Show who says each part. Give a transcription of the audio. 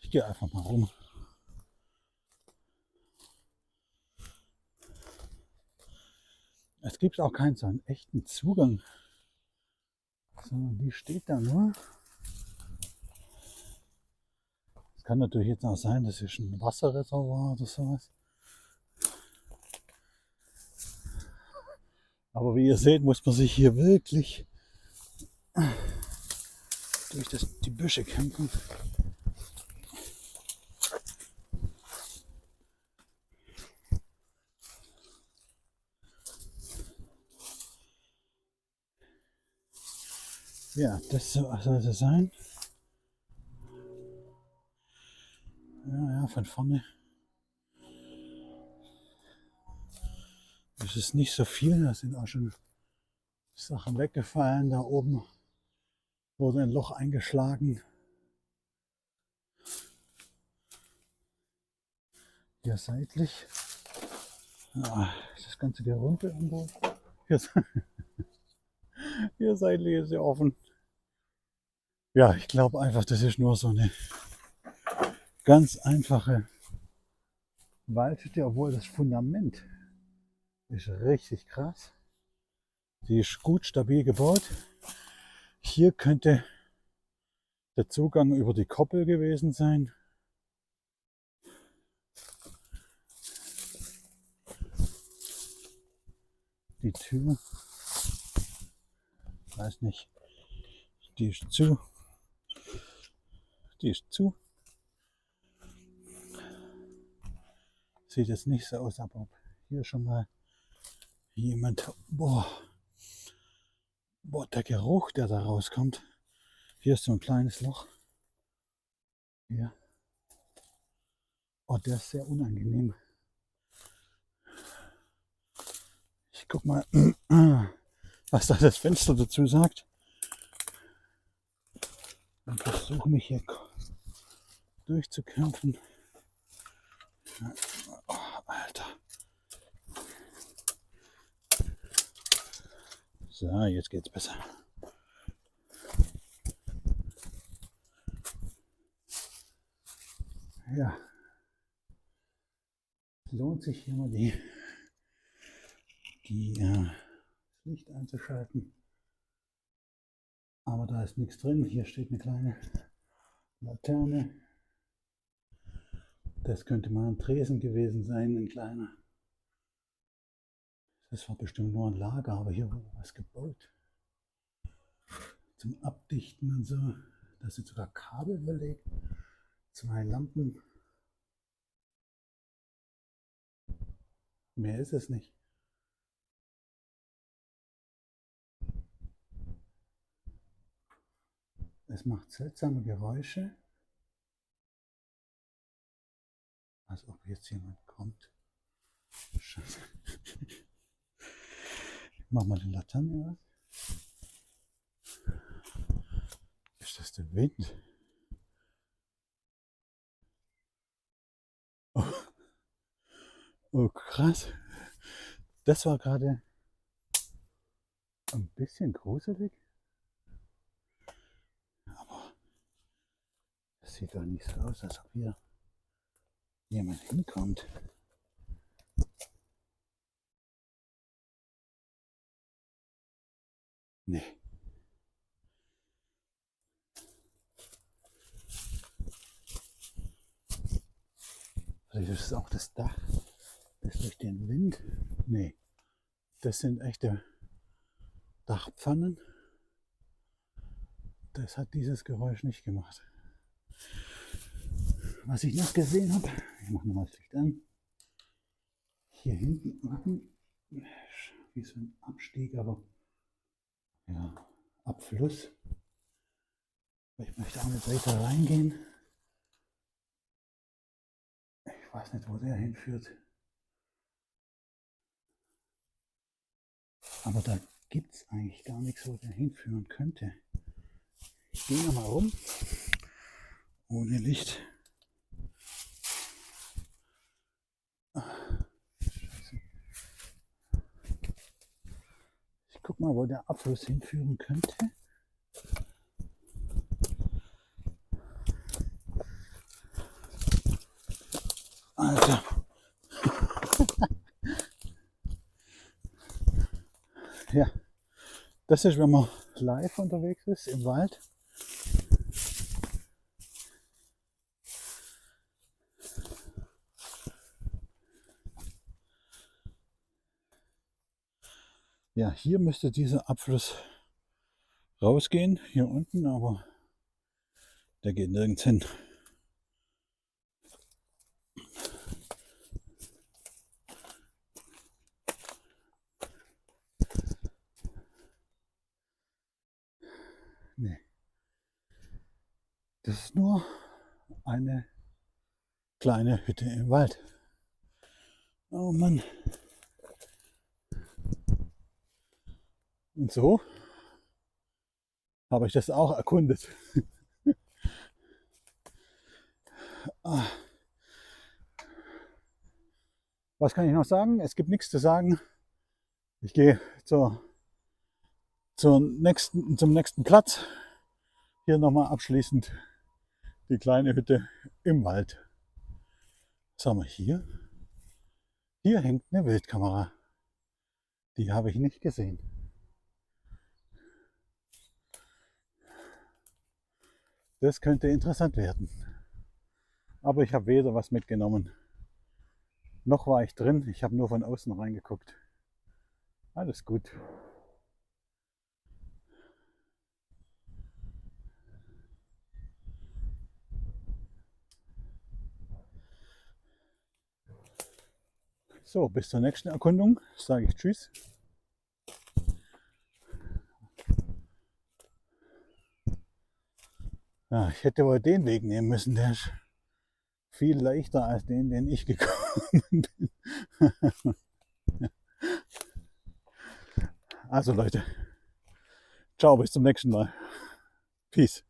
Speaker 1: Ich gehe einfach mal rum. Es gibt auch keinen so einen echten Zugang, sondern die steht da nur. Es kann natürlich jetzt auch sein, das ist ein Wasserreservoir oder sowas. Aber wie ihr seht, muss man sich hier wirklich durch die Büsche kämpfen. Ja, das soll es sein. Ja, von vorne ist es nicht so viel. Da sind auch schon Sachen weggefallen. Da oben wurde ein Loch eingeschlagen. Hier seitlich. Ja, das ganze Gerümpel irgendwo. Hier, hier seitlich ist sie offen. Ja, ich glaube einfach, das ist nur so eine ganz einfache Waldhütte, obwohl das Fundament ist richtig krass. Die ist gut stabil gebaut. Hier könnte der Zugang über die Koppel gewesen sein. Die Tür, weiß nicht, die ist zu. Die ist zu. Sieht jetzt nicht so aus, aber ob hier schon mal jemand. Boah, der Geruch, der da rauskommt. Hier ist so ein kleines Loch. Hier. Oh, der ist sehr unangenehm. Ich guck mal, was da das Fenster dazu sagt. Und versuche mich hier durchzukämpfen. Oh, Alter. So, jetzt geht's besser. Ja. Lohnt sich hier mal das Licht einzuschalten. Aber da ist nichts drin. Hier steht eine kleine Laterne. Das könnte mal ein Tresen gewesen sein, ein kleiner. Das war bestimmt nur ein Lager, aber hier wurde was gebaut. Zum Abdichten und so. Da sind sogar Kabel verlegt. 2 Lampen. Mehr ist es nicht. Es macht seltsame Geräusche. Als ob jetzt jemand kommt. Scheiße. Mach mal den Laterne aus. Ist das der Wind? Oh, krass. Das war gerade ein bisschen gruselig. Aber das sieht doch nicht so aus, als ob hier jemand hinkommt. Nee. Vielleicht ist es auch das Dach, das durch den Wind. Nee. Das sind echte Dachpfannen. Das hat dieses Geräusch nicht gemacht. Was ich noch gesehen habe, ich mache nochmal das Licht an. Hier hinten unten, wie so ein Abstieg, aber ja, Abfluss. Ich möchte auch nicht weiter reingehen. Ich weiß nicht, wo der hinführt. Aber da gibt es eigentlich gar nichts, wo der hinführen könnte. Ich gehe nochmal rum. Ohne Licht. Ich guck mal, wo der Abfluss hinführen könnte. Alter. Ja, das ist, wenn man live unterwegs ist im Wald. Ja, hier müsste dieser Abfluss rausgehen, hier unten, aber der geht nirgends hin. Nee. Das ist nur eine kleine Hütte im Wald. Oh Mann. Und so habe ich das auch erkundet. Was kann ich noch sagen? Es gibt nichts zu sagen. Ich gehe zum nächsten Platz. Hier nochmal abschließend die kleine Hütte im Wald. Was haben wir hier? Hier hängt eine Wildkamera. Die habe ich nicht gesehen. Das könnte interessant werden. Aber ich habe weder was mitgenommen, noch war ich drin. Ich habe nur von außen reingeguckt. Alles gut. So, bis zur nächsten Erkundung sage ich Tschüss. Ja, ich hätte wohl den Weg nehmen müssen. Der ist viel leichter als den ich gekommen bin. Also Leute, ciao, bis zum nächsten Mal. Peace.